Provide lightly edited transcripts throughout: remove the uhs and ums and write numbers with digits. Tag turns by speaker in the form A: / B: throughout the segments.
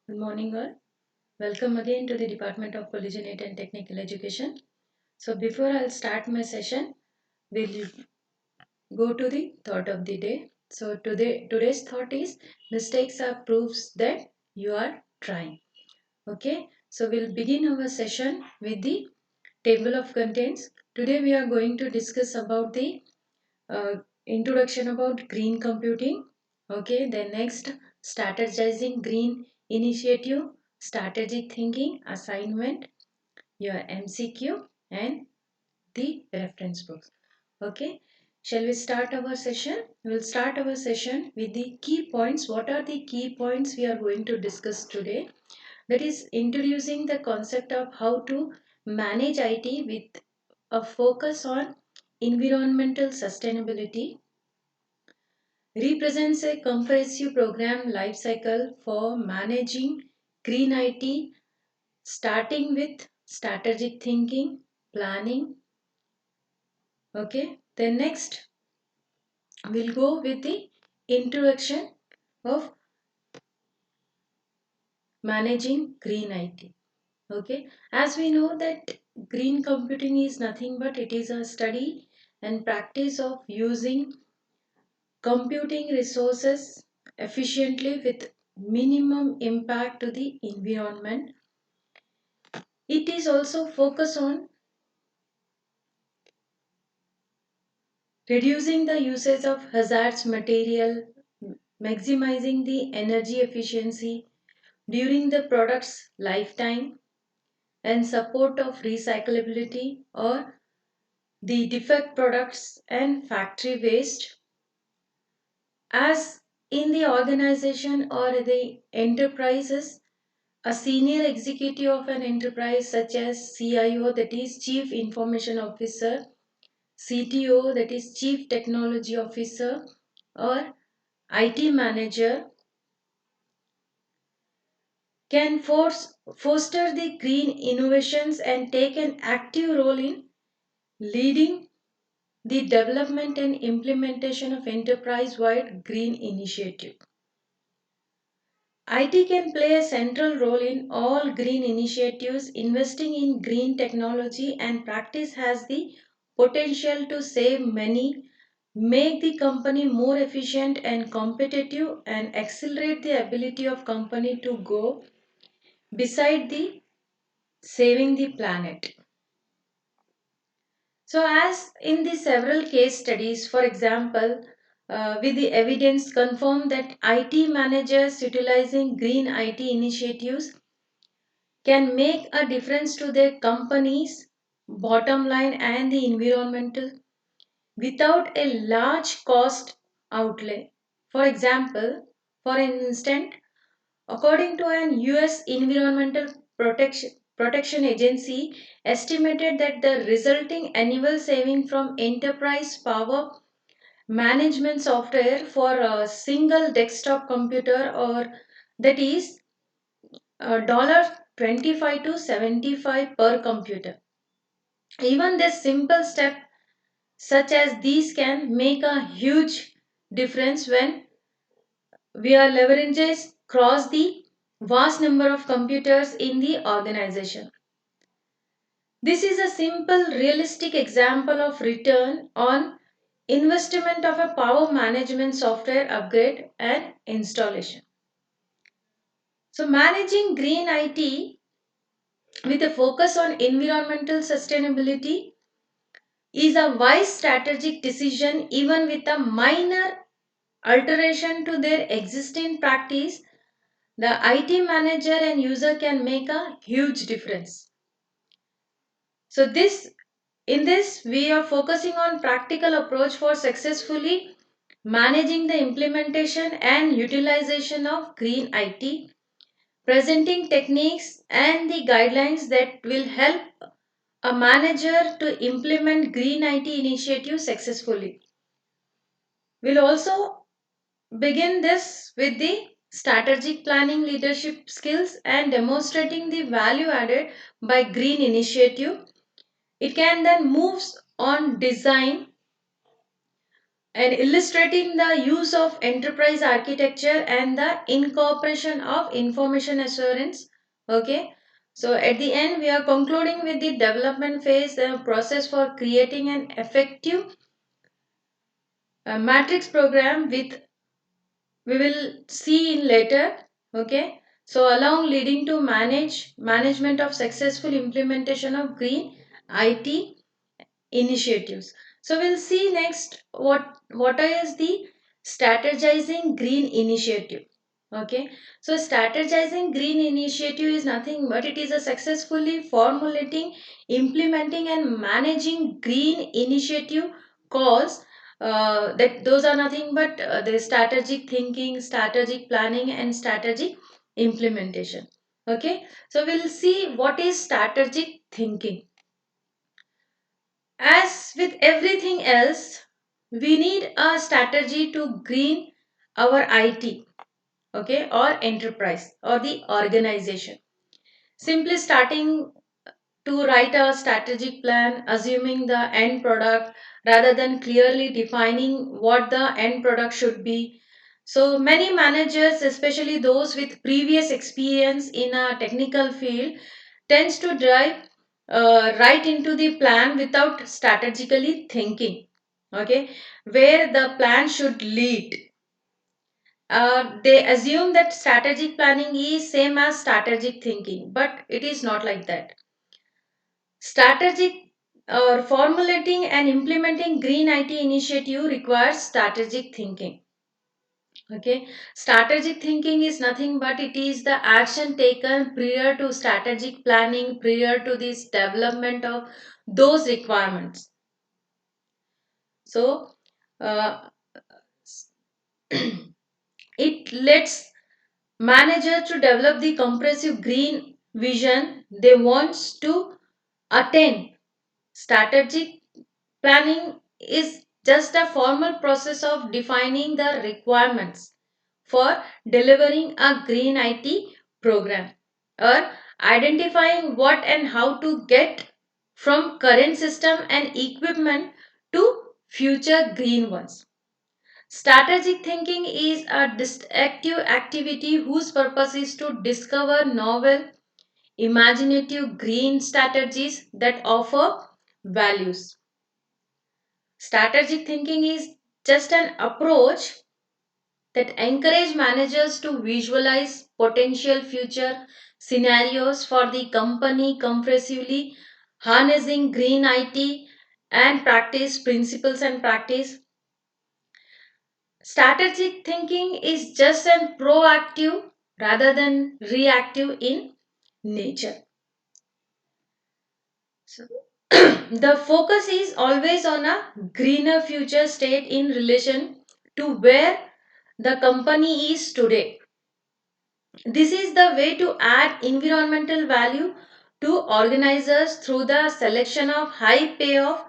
A: Good morning, all. Welcome again to the Department of Collegiate and Technical Education. So, before I'll start my session, we'll go to the thought of the day. So, today's thought is mistakes are proofs that you are trying. Okay, so we'll begin our session with the table of contents. Today, we are going to discuss about the uh, introduction about green computing. Okay, then next, strategizing green initiative, strategic thinking, assignment, your MCQ, and the reference books. Okay, shall we start our session? We'll start our session with the key points. What are the key points we are going to discuss today? That is introducing the concept of how to manage IT with a focus on environmental sustainability, represents a comprehensive program life cycle for managing green IT, starting with strategic thinking, planning. Okay, then next we'll go with the introduction of managing green IT. Okay, as we know that green computing is nothing but it is a study and practice of using computing resources efficiently with minimum impact to the environment. It is also focused on reducing the usage of hazardous material, maximizing the energy efficiency during the product's lifetime, and support of recyclability or the defect products and factory waste. As in the organization or the enterprises, a senior executive of an enterprise such as CIO, that is Chief Information Officer, CTO, that is Chief Technology Officer, or IT Manager, can foster the green innovations and take an active role in leading the development and implementation of enterprise-wide green initiative. IT can play a central role in all green initiatives. Investing in green technology and practice has the potential to save money, make the company more efficient and competitive, and accelerate the ability of company to go beside the saving the planet. So, as in the several case studies, for example, with the evidence confirmed that IT managers utilizing green IT initiatives can make a difference to their company's bottom line and the environmental without a large cost outlay. For example, for instance, according to an US Environmental Protection Agency, estimated that the resulting annual saving from enterprise power management software for a single desktop computer or that is $25 to 75 per computer. Even this simple step such as these can make a huge difference when we are leverages across the vast number of computers in the organization. This is a simple realistic example of return on investment of a power management software upgrade and installation. So managing green IT with a focus on environmental sustainability is a wise strategic decision even with a minor alteration to their existing practice. The IT manager and user can make a huge difference. So this we are focusing on practical approach for successfully managing the implementation and utilization of green IT, presenting techniques and the guidelines that will help a manager to implement green IT initiatives successfully. We'll also begin this with the strategic planning leadership skills and demonstrating the value added by green initiative. It can then move on design and illustrating the use of enterprise architecture and the incorporation of information assurance. Okay, so at the end we are concluding with the development phase, the process for creating an effective matrix program with we will see in later. Okay, so along leading to management of successful implementation of green IT initiatives. So we'll see next what is the strategizing green initiative. Okay, so strategizing green initiative is nothing but it is a successfully formulating, implementing and managing green initiative calls, that those are nothing but the strategic thinking, strategic planning and strategic implementation. Okay, so we'll see what is strategic thinking. As with everything else, we need a strategy to green our IT, okay, or enterprise or the organization. Simply starting to write a strategic plan, assuming the end product rather than clearly defining what the end product should be. So many managers, especially those with previous experience in a technical field, tends to drive right into the plan without strategically thinking. Okay, where the plan should lead. They assume that strategic planning is same as strategic thinking, but it is not like that. Strategic or formulating and implementing green IT initiative requires strategic thinking. Okay, strategic thinking is nothing but it is the action taken prior to strategic planning, prior to this development of those requirements. So, uh, it lets manager to develop the comprehensive green vision they wants to attain. Strategic planning is just a formal process of defining the requirements for delivering a green IT program or identifying what and how to get from current system and equipment to future green ones. Strategic thinking is a distinctive activity whose purpose is to discover novel, imaginative green strategies that offer values. Strategic thinking is just an approach that encourage managers to visualize potential future scenarios for the company comprehensively, harnessing green IT and practice principles and practice. Strategic thinking is just an proactive rather than reactive in nature. So, the focus is always on a greener future state in relation to where the company is today. This is the way to add environmental value to organizers through the selection of high payoff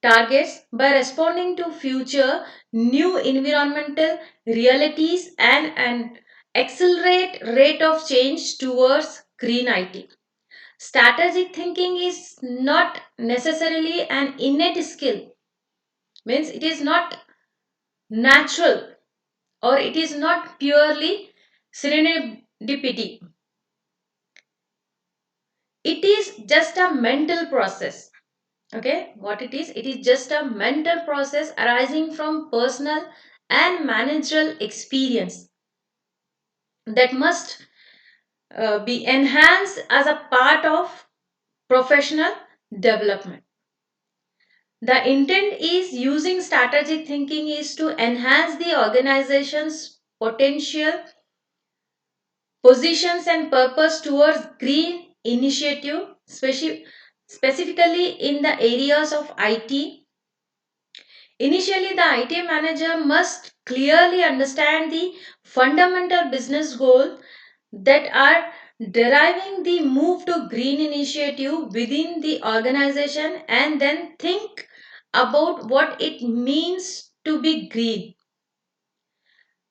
A: targets by responding to future new environmental realities and accelerate rate of change towards green IT. Strategic thinking is not necessarily an innate skill, means it is not natural or it is not purely serendipity. It is just a mental process. Okay, what it is? It is just a mental process arising from personal and managerial experience that must be enhanced as a part of professional development. The intent is using strategic thinking is to enhance the organization's potential, positions and purpose towards green initiative, specifically in the areas of IT. Initially, the IT manager must clearly understand the fundamental business goals that are deriving the move to green initiative within the organization and then think about what it means to be green.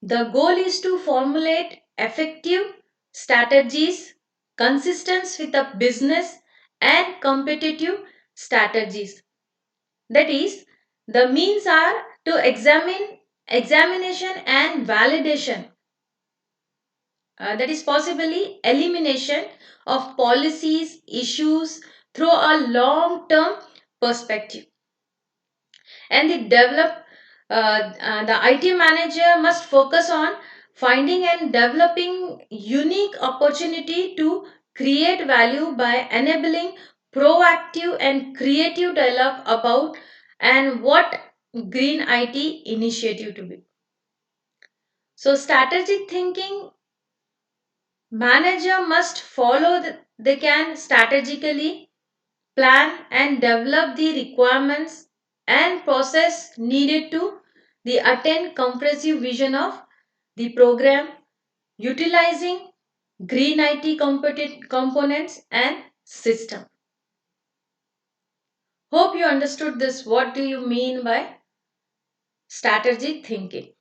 A: The goal is to formulate effective strategies consistent with the business and competitive strategies. That is, the means are to examination and validation, that is possibly elimination of policies issues through a long term perspective. And the IT manager must focus on finding and developing unique opportunity to create value by enabling proactive and creative dialogue about and what green IT initiative to be. So strategic thinking manager must follow they can strategically plan and develop the requirements and process needed to the attain comprehensive vision of the program utilizing green IT components and system. Hope you understood this. What do you mean by strategic thinking?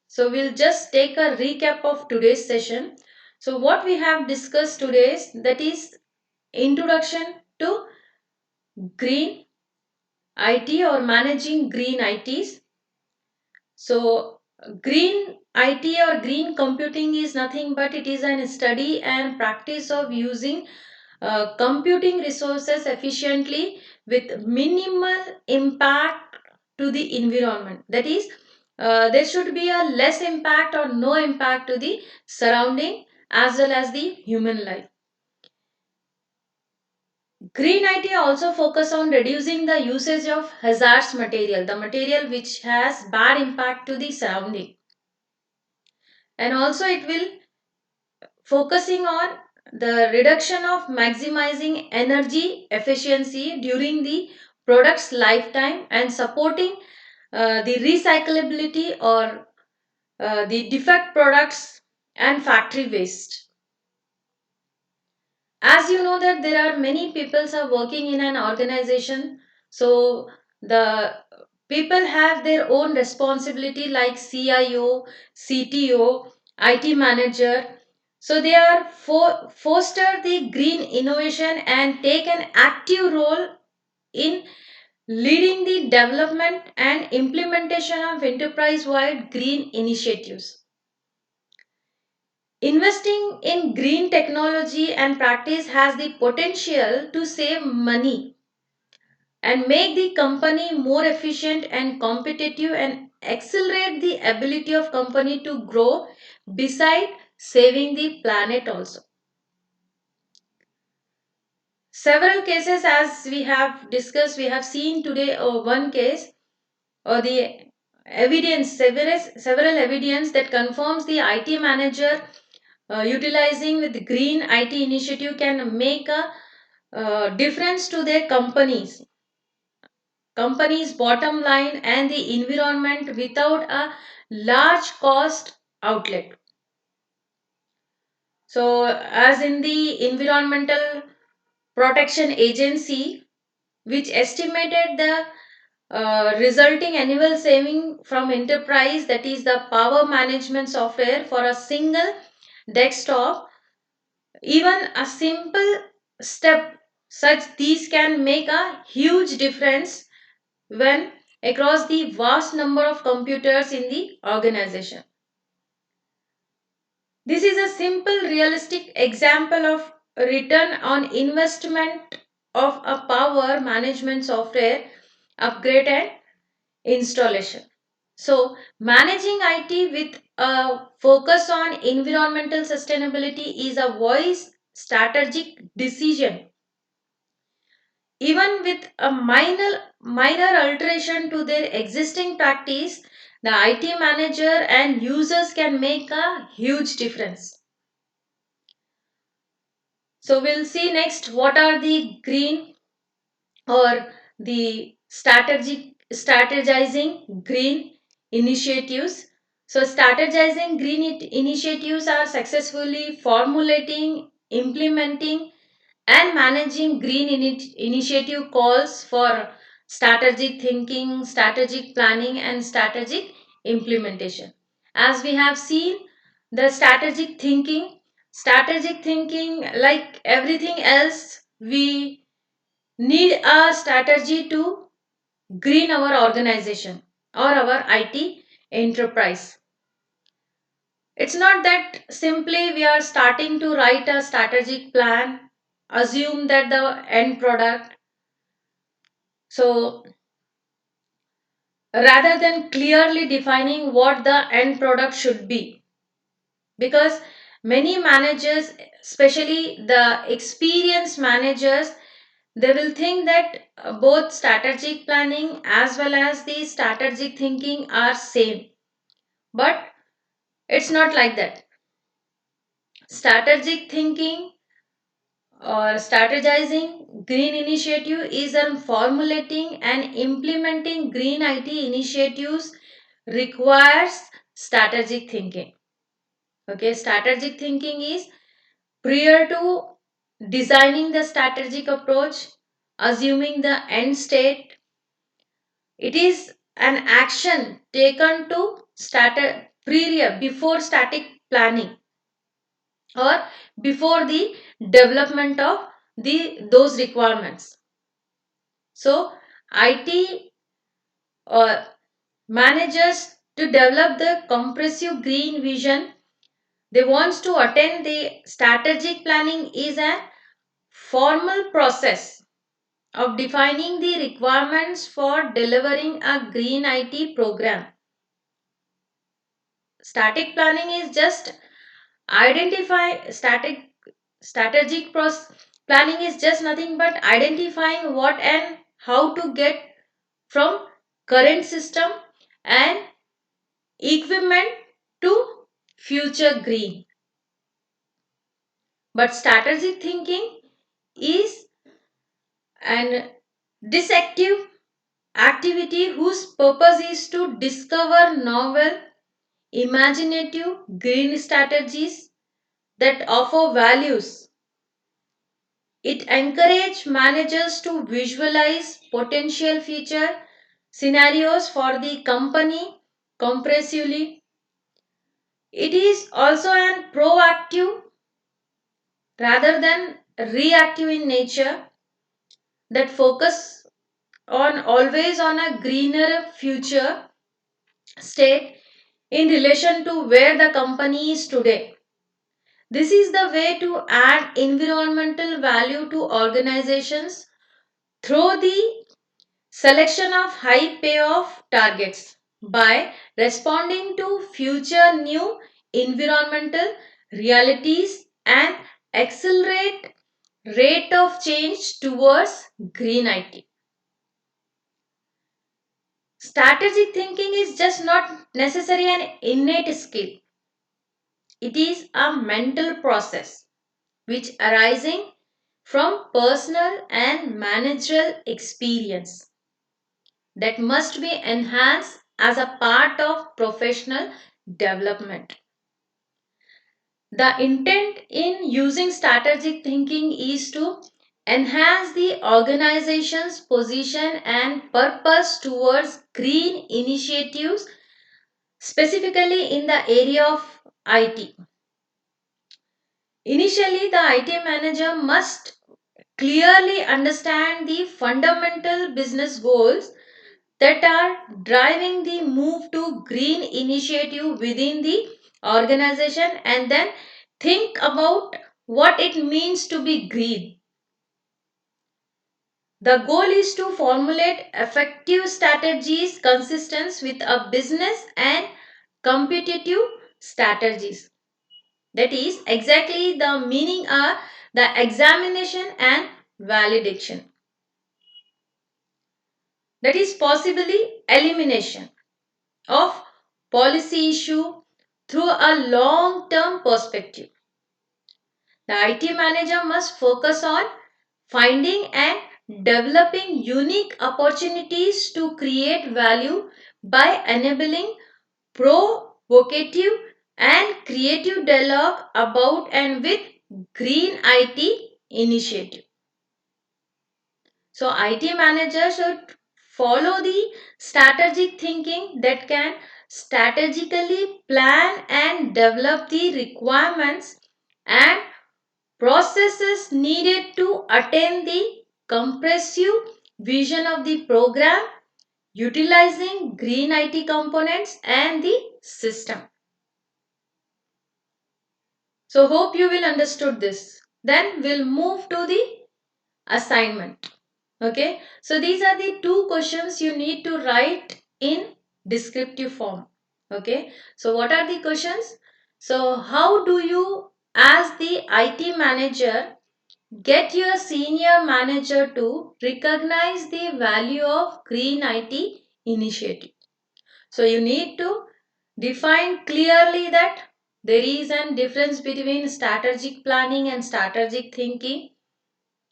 A: So we'll just take a recap of today's session. So what we have discussed today is that is introduction to green IT or managing green ITs. So green IT or green computing is nothing but it is an study and practice of using computing resources efficiently with minimal impact to the environment. That is, there should be a less impact or no impact to the surrounding as well as the human life. Green IT also focus on reducing the usage of hazardous material, the material which has bad impact to the surrounding. And also it will focusing on the reduction of maximizing energy efficiency during the product's lifetime and supporting the recyclability or the defect products and factory waste. As you know that there are many people are working in an organization, so the people have their own responsibility like CIO, CTO, IT manager. So they are foster the green innovation and take an active role in leading the development and implementation of enterprise wide green initiatives. Investing in green technology and practice has the potential to save money and make the company more efficient and competitive and accelerate the ability of company to grow beside saving the planet also. Several cases as we have discussed, we have seen today one case or the evidence, several evidence that confirms the IT manager utilizing with the green IT initiative can make a difference to their company's bottom line and the environment without a large cost outlet. So as in the environmental protection agency which estimated the resulting annual saving from enterprise, that is the power management software for a single desktop. Even a simple step such these can make a huge difference when across the vast number of computers in the organization. This is a simple realistic example of return on investment of a power management software upgrade and installation. So, managing IT with a focus on environmental sustainability is a wise strategic decision. Even with a minor alteration to their existing practice, the IT manager and users can make a huge difference. So we'll see next what are the green or the strategizing green initiatives. So strategizing green initiatives are successfully formulating, implementing and managing green initiative calls for strategic thinking, strategic planning and strategic implementation. As we have seen the strategic thinking like everything else, we need a strategy to green our organization. or our IT enterprise. It's not that simply we are starting to write a strategic plan, assume that the end product. So rather than clearly defining what the end product should be, because many managers, especially the experienced managers, they will think that both strategic planning as well as the strategic thinking are same, but it's not like that. Strategic thinking or strategizing green initiative is on formulating and implementing green IT initiatives requires strategic thinking. Okay, strategic thinking is prior to designing the strategic approach, assuming the end state. It is an action taken to prior before static planning or before the development of those requirements. So IT uh, managers to develop the comprehensive green vision, they wants to attend the strategic planning is a formal process of defining the requirements for delivering a green IT program. Static planning is just identify static strategic planning is just nothing but identifying what and how to get from current system and equipment to future green. But strategic thinking is an disactive activity whose purpose is to discover novel, imaginative green strategies that offer values. It encourages managers to visualize potential future scenarios for the company comprehensively. It is also an proactive rather than reactive in nature that focus on always on a greener future state in relation to where the company is today. This is the way to add environmental value to organizations through the selection of high payoff targets by responding to future new environmental realities and accelerate rate of change towards green IT. Strategic thinking is just not necessarily an innate skill. It is a mental process which arising from personal and managerial experience that must be enhanced as a part of professional development. The intent in using strategic thinking is to enhance the organization's position and purpose towards green initiatives, specifically in the area of IT. Initially, the IT manager must clearly understand the fundamental business goals that are driving the move to green initiative within the organization and then think about what it means to be green. The goal is to formulate effective strategies consistent with a business and competitive strategies. That is exactly the meaning of the examination and validation. That is possibly elimination of policy issue through a long term perspective. The IT manager must focus on finding and developing unique opportunities to create value by enabling provocative and creative dialogue about and with green IT initiative. So IT managers should follow the strategic thinking that can strategically plan and develop the requirements and processes needed to attain the comprehensive vision of the program utilizing green IT components and the system. So hope you will understood this. Then we'll move to the assignment. Okay, so these are the two questions you need to write in descriptive form. Okay, so what are the questions? So how do you as the IT manager get your senior manager to recognize the value of green IT initiative? So you need to define clearly that there is a difference between strategic planning and strategic thinking.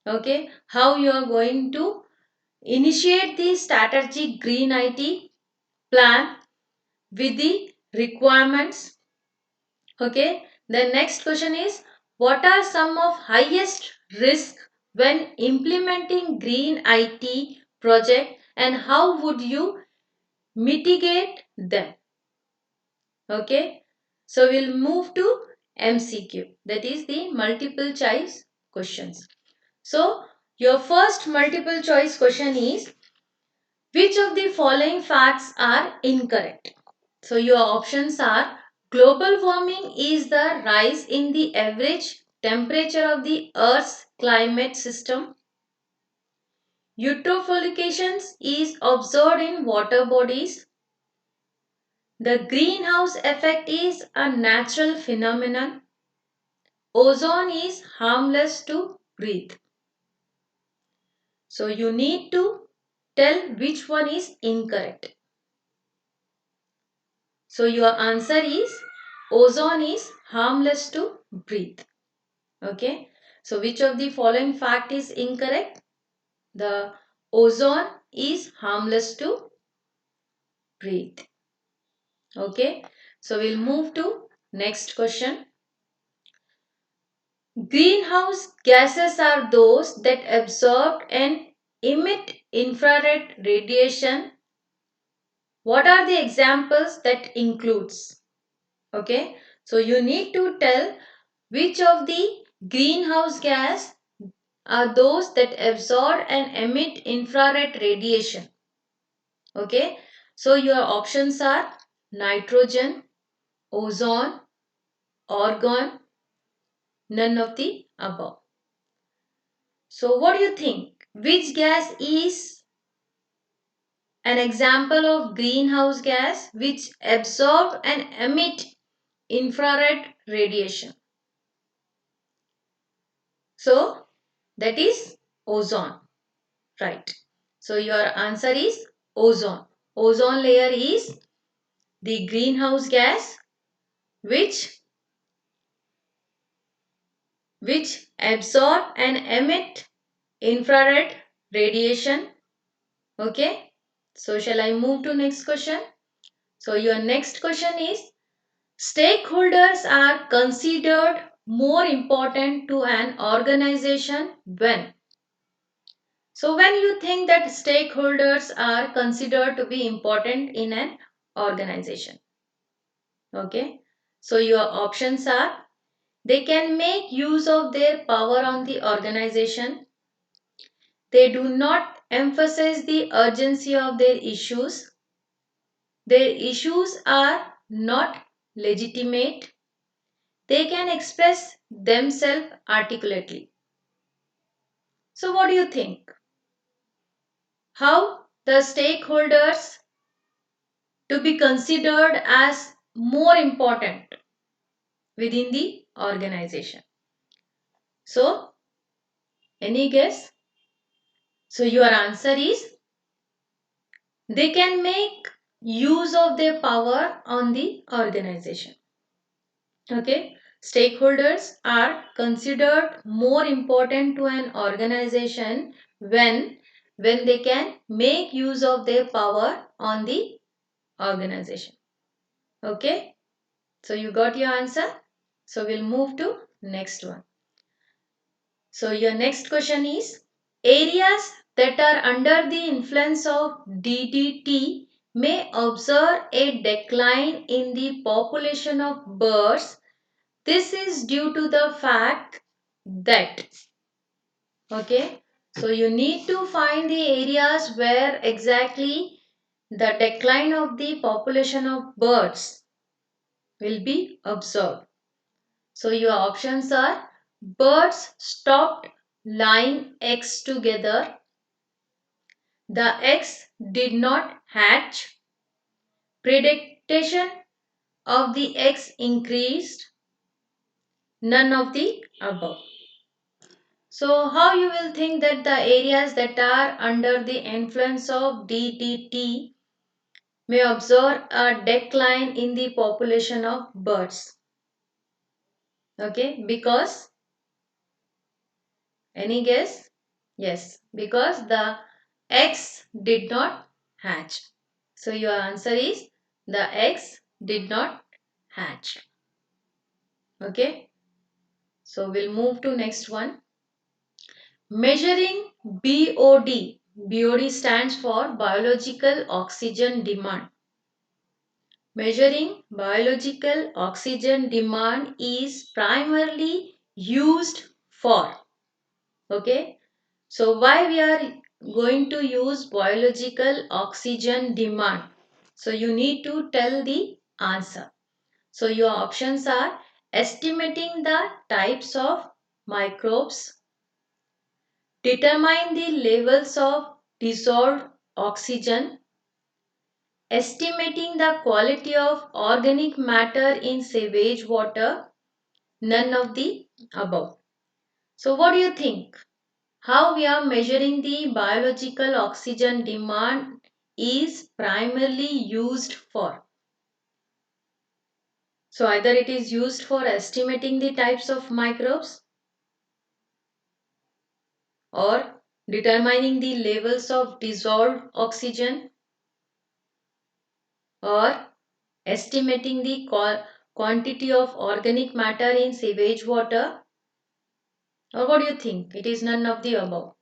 A: Okay, how you are going to initiate the strategic green IT plan with the requirements. Okay, the next question is what are some of highest risk when implementing green IT project and how would you mitigate them? Okay, so we'll move to MCQ, that is the multiple choice questions. So your first multiple choice question is which of the following facts are incorrect? So your options are global warming is the rise in the average temperature of the Earth's climate system. Eutrophication is observed in water bodies. The greenhouse effect is a natural phenomenon. Ozone is harmless to breathe. So you need to tell which one is incorrect. So your answer is ozone is harmless to breathe. Okay. So which of the following fact is incorrect? The ozone is harmless to breathe. Okay. So we'll move to next question. Greenhouse gases are those that absorb and emit infrared radiation. What are the examples that includes? Okay. So you need to tell which of the greenhouse gas are those that absorb and emit infrared radiation. Okay. So your options are nitrogen, ozone, argon, none of the above. So what do you think? Which gas is an example of greenhouse gas which absorb and emit infrared radiation? So that is ozone. Right. So your answer is ozone. Ozone layer is the greenhouse gas which absorb and emit infrared radiation. Okay. So shall I move to next question? So your next question is stakeholders are considered more important to an organization when. So when you think that stakeholders are considered to be important in an organization. Okay. So your options are they can make use of their power on the organization. They do not emphasize the urgency of their issues. Their issues are not legitimate. They can express themselves articulately. So what do you think? How the stakeholders to be considered as more important within the organization? So any guess? So your answer is they can make use of their power on the organization. Okay. Stakeholders are considered more important to an organization when they can make use of their power on the organization. Okay. So you got your answer. So we'll move to next one. So your next question is areas that are under the influence of DDT may observe a decline in the population of birds. This is due to the fact that, okay, so you need to find the areas where exactly the decline of the population of birds will be observed. So your options are: birds stopped laying eggs together, the eggs did not hatch, predation of the eggs increased, none of the above. So how you will think that the areas that are under the influence of DDT may observe a decline in the population of birds? Okay, because any guess? Yes, because the eggs did not hatch. So your answer is the eggs did not hatch. Okay, so we'll move to next one. Measuring BOD. BOD stands for biological oxygen demand. Measuring biological oxygen demand is primarily used for. Okay, so why we are going to use biological oxygen demand? So you need to tell the answer. So your options are: estimating the types of microbes, determine the levels of dissolved oxygen, estimating the quality of organic matter in sewage water, none of the above. So what do you think? How we are measuring the biological oxygen demand is primarily used for? So either it is used for estimating the types of microbes, or determining the levels of dissolved oxygen, or estimating the quantity of organic matter in sewage water. Or what do you think? It is none of the above.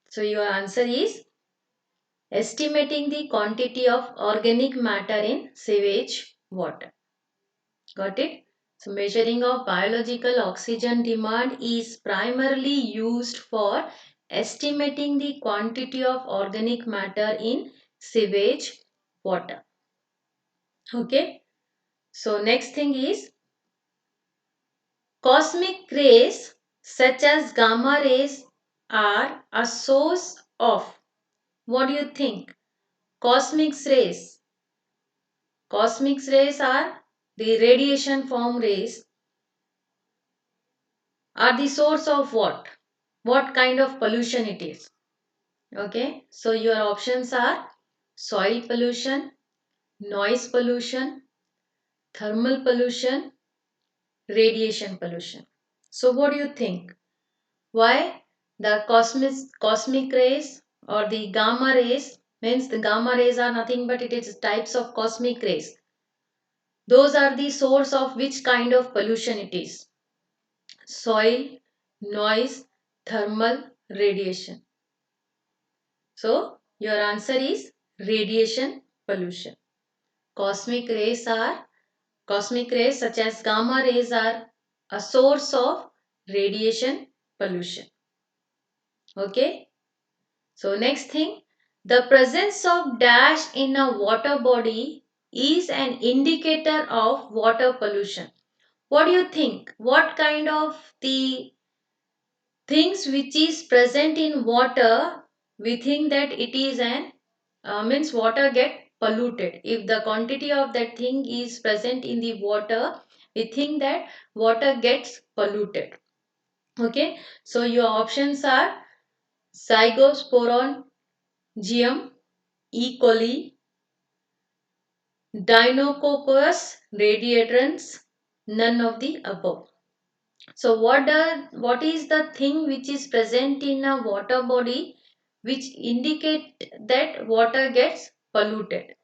A: So your answer is estimating the quantity of organic matter in sewage water. Got it? So measuring of biological oxygen demand is primarily used for estimating the quantity of organic matter in sewage water. Okay. So next thing is cosmic rays such as gamma rays are a source of. What do you think? Cosmic rays. Cosmic rays are the radiation form rays, are the source of what? What kind of pollution it is? Okay, so your options are soil pollution, noise pollution, thermal pollution, radiation pollution. So what do you think? Why the cosmic rays or the gamma rays, means the gamma rays are nothing but it is types of cosmic rays. Those are the source of which kind of pollution it is? Soil, noise, thermal, radiation. So your answer is radiation pollution. Cosmic rays are Cosmic rays such as gamma rays are a source of radiation pollution. Okay. So next thing, the presence of dash in a water body is an indicator of water pollution. What do you think? What kind of the things which is present in water, we think that it is an means water get polluted. If the quantity of that thing is present in the water, we think that water gets polluted. Okay, so your options are zygosporangium, E. coli, Deinococcus radiatrans, none of the above. So what is the thing which is present in a water body which indicate that water gets polluted?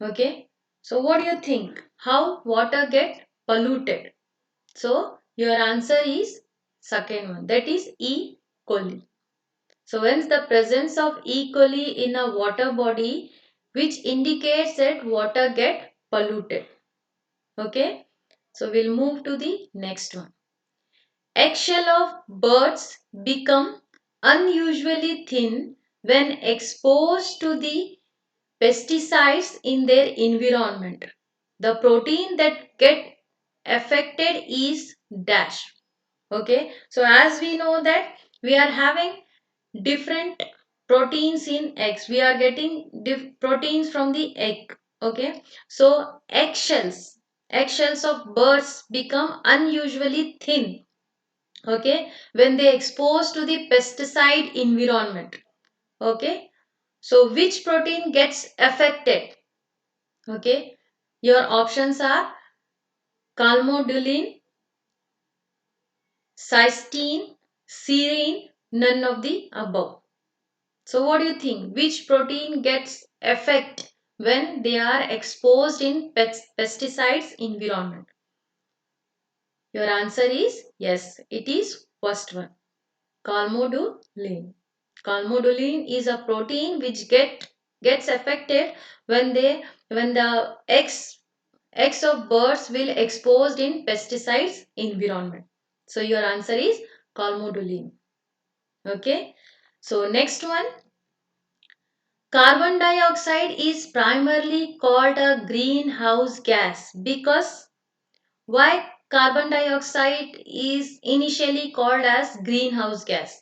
A: Okay. So what do you think? How water get polluted? So your answer is second one, that is E. coli. So whence the presence of E. coli in a water body which indicates that water get polluted. Okay. So we'll move to the next one. Eggshell of birds become unusually thin when exposed to the pesticides in their environment. The protein that get affected is dash. Okay, so as we know that we are having different proteins in eggs, we are getting proteins from the egg. Okay, so eggshells of birds become unusually thin, okay, when they expose to the pesticide environment. Okay, so which protein gets affected? Okay, your options are calmodulin, cysteine, serine, none of the above. So what do you think? Which protein gets affect when they are exposed in pesticides environment? Your answer is yes, it is first one, calmodulin. Calmodulin is a protein which gets affected when the eggs of birds will exposed in pesticides environment. So your answer is calmodulin. Okay. So next one, carbon dioxide is primarily called a greenhouse gas because why carbon dioxide is initially called as greenhouse gas?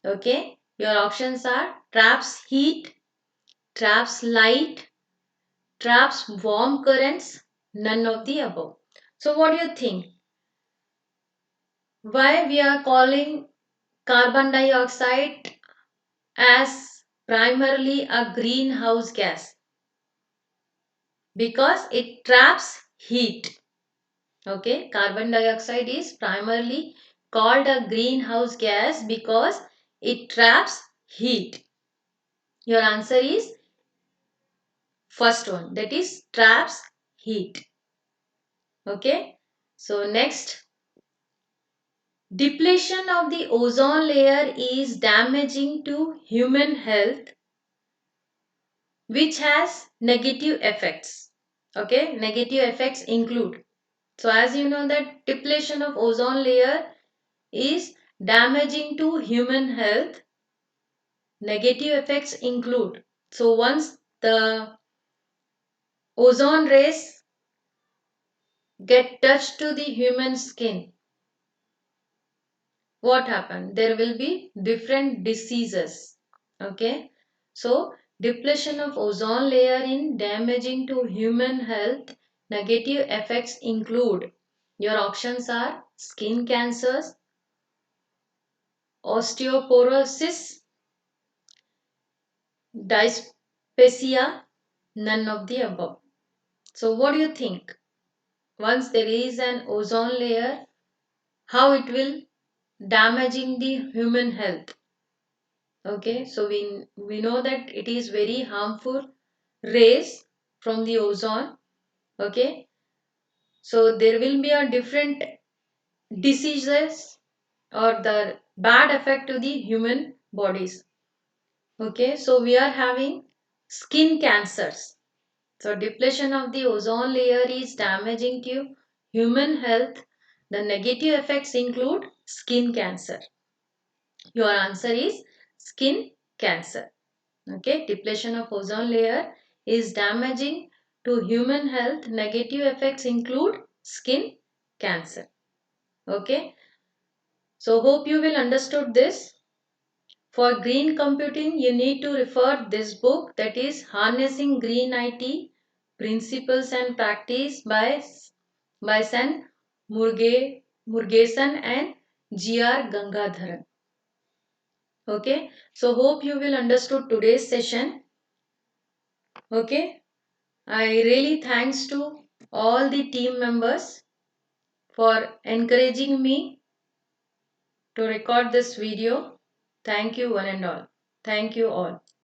A: Okay, your options are traps heat, traps light, traps warm currents, none of the above. So what do you think? Why we are calling carbon dioxide as primarily a greenhouse gas? Because it traps heat. Okay, carbon dioxide is primarily called a greenhouse gas because it traps heat. Your answer is first one, that is traps heat. Okay, so next, depletion of the ozone layer is damaging to human health, which has negative effects. Okay, negative effects include, so as you know that depletion of ozone layer is damaging to human health. Negative effects include, so once the ozone rays get touched to the human skin, what happened? There will be different diseases. Okay, so depletion of ozone layer in damaging to human health. Negative effects include, your options are skin cancers, osteoporosis, dyspepsia, none of the above. So what do you think? Once there is an ozone layer, how it will damaging the human health? Okay, so we know that it is very harmful rays from the ozone. Okay, so there will be a different diseases or the bad effect to the human bodies. Okay, so we are having skin cancers. So depletion of the ozone layer is damaging to human health. The negative effects include skin cancer. Your answer is skin cancer. Okay, depletion of ozone layer is damaging to human health. Negative effects include skin cancer. Okay, so hope you will understood this. For green computing, you need to refer this book, that is Harnessing Green IT Principles and Practice by San Murgesan and G.R. Gangadharan. Okay, so hope you will understood today's session. Okay, I really thanks to all the team members for encouraging me to record this video. Thank you one and all. Thank you all.